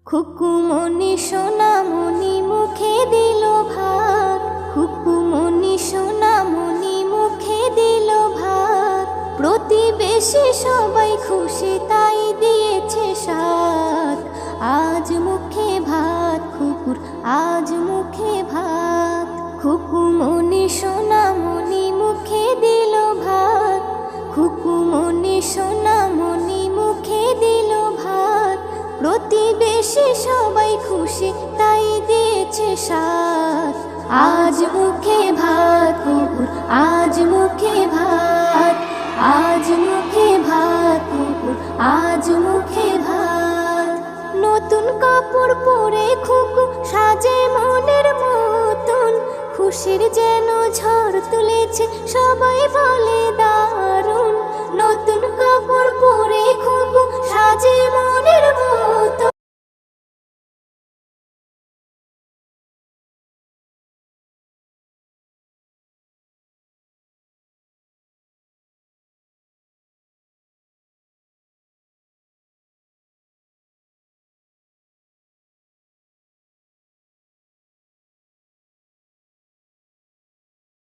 খুকুমনি সোনামণি মুখে দিল ভাত, খুকুমনি সোনামণি মুখে দিল ভাত। প্রতিবেশী সবাই খুশি তাই দিয়েছে সাথ। আজ মুখে ভাত খুকুর, আজ মুখে ভাত। খুকুমনি সোনামণি মুখে দিল ভাত, খুকুমনি সোনামণি মুখে দিল ভাত। প্রতিবেশী সবাই খুশি তাই দিয়েছে সাথ। আজ মুখে ভাত কুকুর, আজ মুখে ভাত, আজ মুখে ভাত কুকুর, আজ মুখে ভাত। নতুন কাপড় পরে খুকু সাজে মনের মতন, খুশির যেন ঝড় তুলেছে সবাই বলে দারুণ। নতুন কাপড় পরে খুকু সাজে মনের মতন,